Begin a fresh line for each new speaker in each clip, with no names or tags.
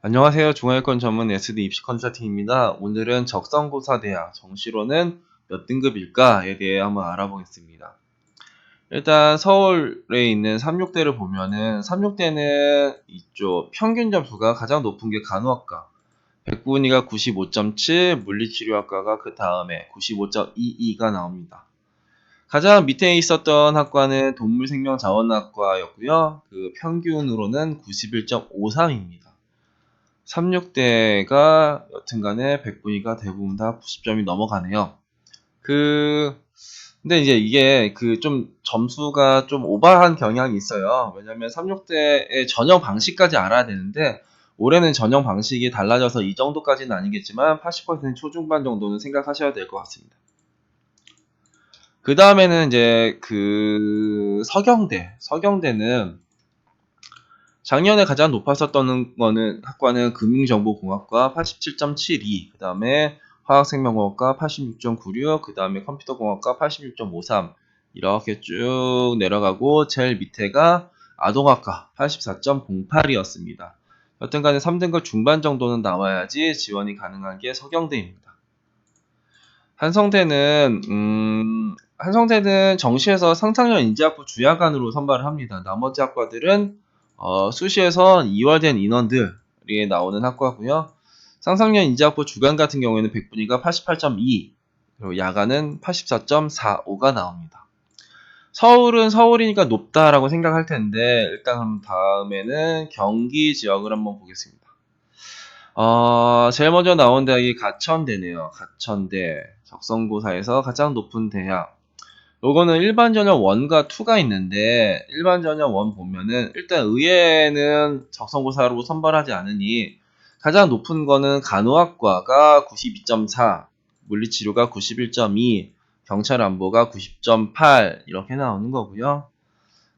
안녕하세요. 중화여권 전문 SD 입시 컨설팅입니다. 오늘은 적성고사 대학 정시로는 몇 등급일까에 대해 한번 알아보겠습니다. 일단 서울에 있는 36대를 보면은 36대는 이쪽 평균 점수가 가장 높은 게 간호학과. 백분위가 95.7, 물리치료학과가 그 다음에 95.22가 나옵니다. 가장 밑에 있었던 학과는 동물생명자원학과였고요. 그 평균으로는 91.53입니다. 36대가 여튼간에 백분위가 대부분 다 90점이 넘어가네요. 근데 이제 이게 좀 점수가 좀 오버한 경향이 있어요. 왜냐면 36대의 전형 방식까지 알아야 되는데, 올해는 전형 방식이 달라져서 이 정도까지는 아니겠지만 80% 초중반 정도는 생각하셔야 될 것 같습니다. 그 다음에는 이제 서경대는 작년에 가장 높았었던 거는 학과는 금융정보공학과 87.72, 그 다음에 화학생명공학과 86.96, 그 다음에 컴퓨터공학과 86.53 이렇게 쭉 내려가고 제일 밑에가 아동학과 84.08이었습니다. 여튼간에 3등급 중반 정도는 나와야지 지원이 가능한 게 서경대입니다. 한성대는 정시에서 상상력 인지학부 주야간으로 선발을 합니다. 나머지 학과들은 수시에서 2월된 인원들이 나오는 학과고요. 상상력 인지학부 주간 같은 경우에는 백분위가 88.2, 그리고 야간은 84.45가 나옵니다. 서울은 서울이니까 높다라고 생각할 텐데, 일단 다음에는 경기 지역을 한번 보겠습니다. 제일 먼저 나온 대학이 가천대네요. 가천대. 적성고사에서 가장 높은 대학. 요거는 일반 전형 1과 2가 있는데, 일반 전형 1 보면은 일단 의예는 적성고사로 선발하지 않으니 가장 높은 거는 간호학과가 92.4, 물리치료가 91.2, 경찰안보가 90.8 이렇게 나오는 거고요.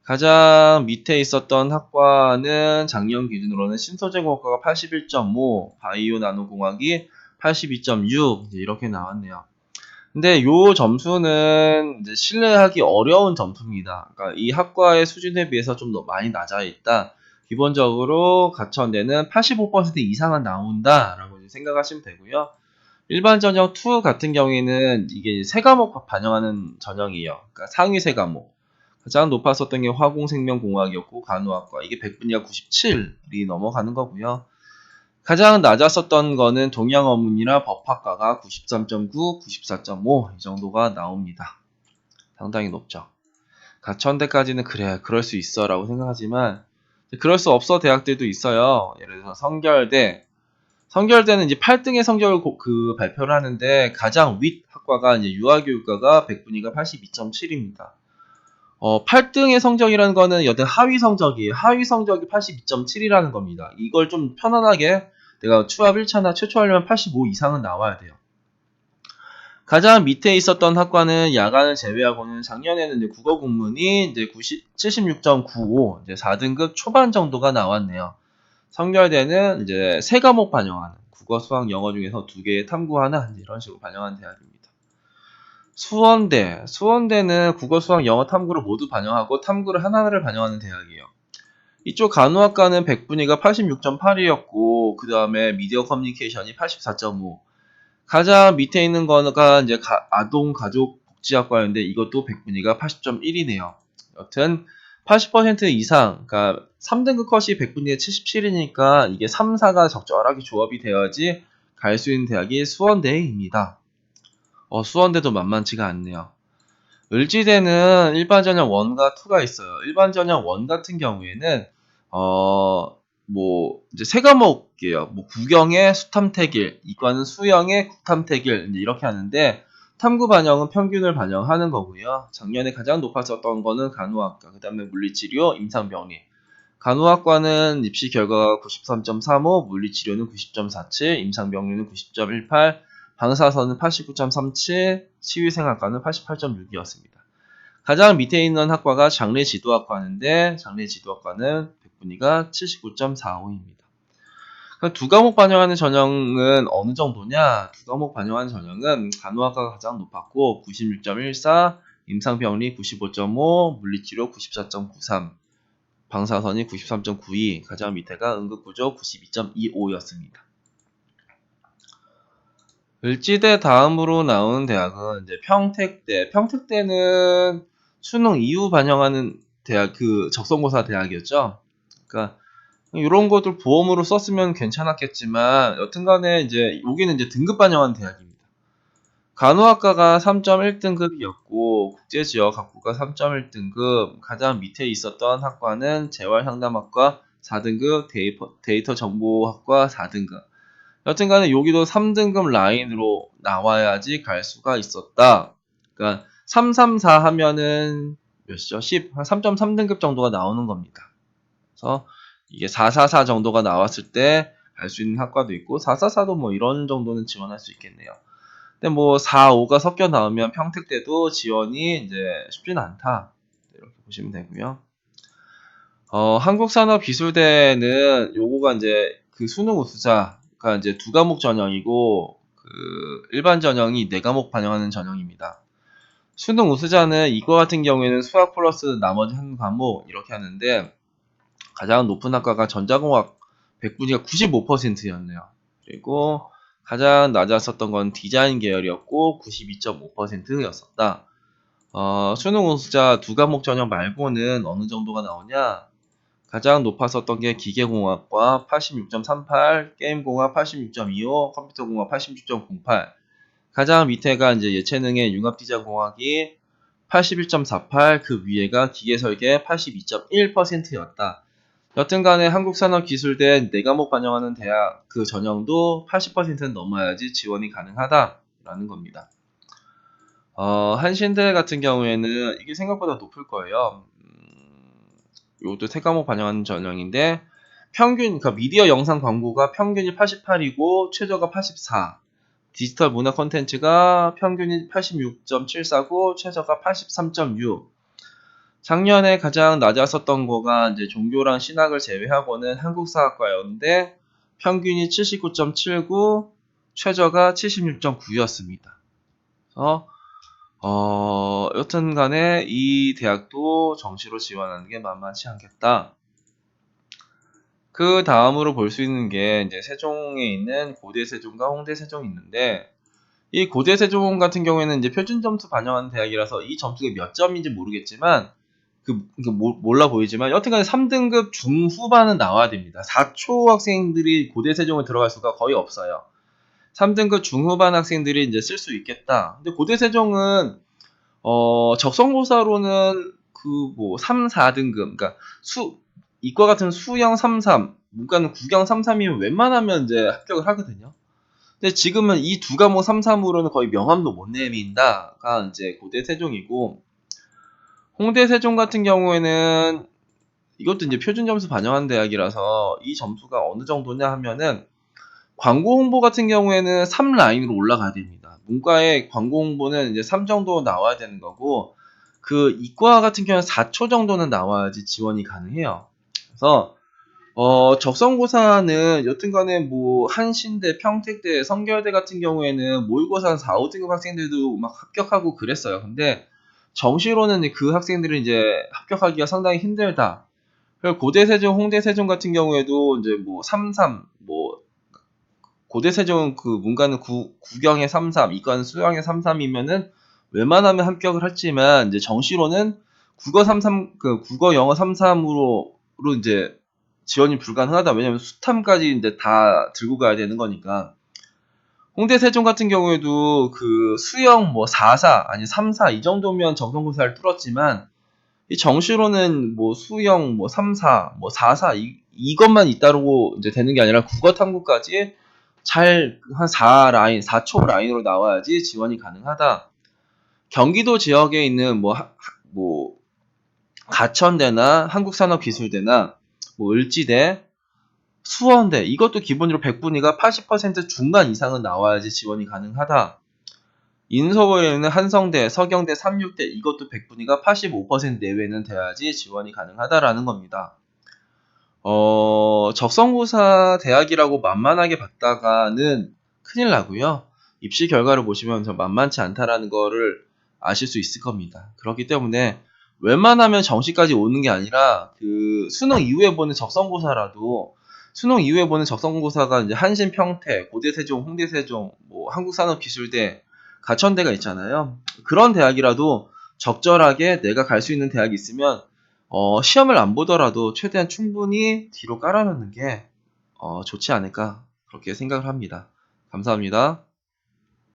가장 밑에 있었던 학과는 작년 기준으로는 신소재공학과가 81.5, 바이오 나노공학이 82.6 이렇게 나왔네요. 근데 요 점수는 이제 신뢰하기 어려운 점수입니다. 그러니까 이 학과의 수준에 비해서 좀 더 많이 낮아 있다. 기본적으로 가천대는 85% 이상은 나온다라고 생각하시면 되고요. 일반 전형 2 같은 경우에는 이게 세 과목 반영하는 전형이에요. 그러니까 상위 세 과목. 가장 높았었던 게 화공생명공학이었고 간호학과. 이게 백분위가 97이 넘어가는 거고요. 가장 낮았었던 거는 동양어문이나 법학과가 93.9, 94.5 이 정도가 나옵니다. 상당히 높죠. 가천대까지는 그래, 그럴 수 있어 라고 생각하지만 그럴 수 없어 대학들도 있어요. 예를 들어서 성결대는 이제 8등의 성적을 발표를 하는데 가장 윗 학과가 이제 유아교육과가 백분위가 82.7입니다. 8등의 성적이라는 거는 여튼 하위 성적이에요. 하위 성적이 82.7이라는 겁니다. 이걸 좀 편안하게 내가 추합 1차나 최초하려면 85 이상은 나와야 돼요. 가장 밑에 있었던 학과는 야간을 제외하고는 작년에는 이제 국어 국문이 이제 76.95, 이제 4등급 초반 정도가 나왔네요. 성결대는 이제 세 과목 반영하는 국어, 수학, 영어 중에서 2개의 탐구 하나 이런 식으로 반영한 대학입니다. 수원대는 국어, 수학, 영어, 탐구를 모두 반영하고 탐구를 하나를 반영하는 대학이에요. 이쪽 간호학과는 백분위가 86.8이었고 그 다음에 미디어 커뮤니케이션이 84.5. 가장 밑에 있는 거가 이제 아동 가족 복지학과인데 이것도 백분위가 80.1이네요. 여튼 80% 이상, 그러니까 3등급 컷이 백분위에 77이니까 이게 3, 4가 적절하게 조합이 되어야지 갈 수 있는 대학이 수원대입니다. 수원대도 만만치가 않네요. 을지대는 일반 전형 1과 2가 있어요. 일반 전형 1 같은 경우에는 이제 세 과목이에요. 국영의 수탐택일, 이과는 수영의 국탐택일 이렇게 하는데 탐구 반영은 평균을 반영하는 거고요. 작년에 가장 높았었던 거는 간호학과, 그 다음에 물리치료, 임상병리. 간호학과는 입시 결과가 93.35, 물리치료는 90.47, 임상병리는 90.18, 방사선은 89.37, 치유생활과는 88.6이었습니다. 가장 밑에 있는 학과가 장례지도학과인데 장례지도학과는 백분위가 79.45입니다. 두 과목 반영하는 전형은 어느 정도냐? 두 과목 반영하는 전형은 간호학과가 가장 높았고 96.14, 임상병리 95.5, 물리치료 94.93, 방사선이 93.92, 가장 밑에가 응급구조 92.25였습니다. 을지대 다음으로 나오는 대학은 이제 평택대. 평택대는 수능 이후 반영하는 대학, 그 적성고사 대학이었죠. 그러니까 이런 것들 보험으로 썼으면 괜찮았겠지만 여튼간에 이제 여기는 이제 등급 반영한 대학입니다. 간호학과가 3.1등급이었고 국제지역학부가 3.1등급, 가장 밑에 있었던 학과는 재활상담학과 4등급, 데이터정보학과 4등급. 여튼간에 여기도 3등급 라인으로 나와야지 갈 수가 있었다. 그러니까 334 하면은 몇이죠? 10, 한 3.3등급 정도가 나오는 겁니다. 그래서 이게 444 정도가 나왔을 때 갈 수 있는 학과도 있고 444도 뭐 이런 정도는 지원할 수 있겠네요. 근데 뭐 4, 5가 섞여 나오면 평택대도 지원이 이제 쉽지는 않다. 이렇게 보시면 되고요. 한국산업기술대는 요거가 이제 그 수능 우수자가 이제 2과목 전형이고 그 일반 전형이 4과목 반영하는 전형입니다. 수능 우수자는 이거 같은 경우에는 수학 플러스 나머지 한 과목 이렇게 하는데 가장 높은 학과가 전자공학 100분위가 95%였네요. 그리고 가장 낮았었던 건 디자인 계열이었고 92.5%였었다. 수능 우수자 2과목 전형 말고는 어느 정도가 나오냐? 가장 높았었던 게 기계공학과 86.38, 게임공학 86.25, 컴퓨터공학 86.08. 가장 밑에가 이제 예체능의 융합디자인공학이 81.48, 그 위에가 기계설계 82.1%였다. 여튼간에 한국산업기술대 4과목 반영하는 대학 그 전형도 80%는 넘어야지 지원이 가능하다라는 겁니다. 한신대 같은 경우에는 이게 생각보다 높을 거예요. 요것도 3과목 반영하는 전형인데 평균, 그러니까 미디어 영상 광고가 평균이 88이고 최저가 84. 디지털 문화 콘텐츠가 평균이 86.74고 최저가 83.6. 작년에 가장 낮았었던 거가 이제 종교랑 신학을 제외하고는 한국사학과였는데 평균이 79.79, 최저가 76.9였습니다. 그래서 여튼간에 이 대학도 정시로 지원하는 게 만만치 않겠다. 그 다음으로 볼 수 있는 게 이제 세종에 있는 고대 세종과 홍대 세종이 있는데 이 고대 세종 같은 경우에는 이제 표준 점수 반영하는 대학이라서 이 점수가 몇 점인지 모르겠지만 몰라 보이지만 여튼간에 3등급 중후반은 나와야 됩니다. 4초 학생들이 고대 세종을 들어갈 수가 거의 없어요. 3등급 중후반 학생들이 이제 쓸 수 있겠다. 근데 고대 세종은 적성고사로는 그 뭐 3, 4등급, 그러니까 이과 같은 수영 3, 3, 문과는 국영 3, 3이면 웬만하면 이제 합격을 하거든요. 근데 지금은 이 2과목 3, 3으로는 거의 명함도 못 내민다가 이제 고대 세종이고, 홍대 세종 같은 경우에는 이것도 이제 표준 점수 반영한 대학이라서 이 점수가 어느 정도냐 하면은 광고 홍보 같은 경우에는 3 라인으로 올라가야 됩니다. 문과의 광고 홍보는 이제 3 정도 나와야 되는 거고, 그 이과 같은 경우는 4초 정도는 나와야지 지원이 가능해요. 그래서 적성고사는 여튼간에 뭐 한신대, 평택대, 성결대 같은 경우에는 모의고사 한 4, 5등급 학생들도 막 합격하고 그랬어요. 근데 정시로는 그 학생들은 이제 합격하기가 상당히 힘들다. 그리고 고대 세종, 홍대 세종 같은 경우에도 이제 뭐 3, 3, 뭐 고대 세종은 그 문과는 국영의 3, 3, 이과는 수영의 3, 3이면은 웬만하면 합격을 했지만 이제 정시로는 국어 3, 3, 그 국어 영어 3, 3으로 이제 지원이 불가능하다. 왜냐면 수탐까지 이제 다 들고 가야 되는 거니까. 홍대 세종 같은 경우에도 그 수영 뭐 4, 4 아니 3, 4 이 정도면 적성고사를 뚫었지만 이 정시로는 뭐 수영 뭐 3, 4, 뭐 4, 4 이것만 잇따르고 이제 되는 게 아니라 국어 탐구까지 잘 한 4라인, 4초 라인으로 나와야지 지원이 가능하다. 경기도 지역에 있는 뭐 가천대나 한국산업기술대나 뭐 을지대, 수원대 이것도 기본적으로 100분위가 80% 중간 이상은 나와야지 지원이 가능하다. 인서울에는 한성대, 서경대, 삼육대 이것도 100분위가 85% 내외는 돼야지 지원이 가능하다라는 겁니다. 적성고사 대학이라고 만만하게 봤다가는 큰일 나고요. 입시 결과를 보시면 저 만만치 않다라는 거를 아실 수 있을 겁니다. 그렇기 때문에 웬만하면 정시까지 오는 게 아니라 그 수능 이후에 보는 적성고사라도 수능 이후에 보는 적성고사가 이제 한신 평택, 고대 세종, 홍대 세종, 뭐 한국산업기술대, 가천대가 있잖아요. 그런 대학이라도 적절하게 내가 갈 수 있는 대학이 있으면 시험을 안 보더라도 최대한 충분히 뒤로 깔아놓는 게 좋지 않을까 그렇게 생각을 합니다. 감사합니다.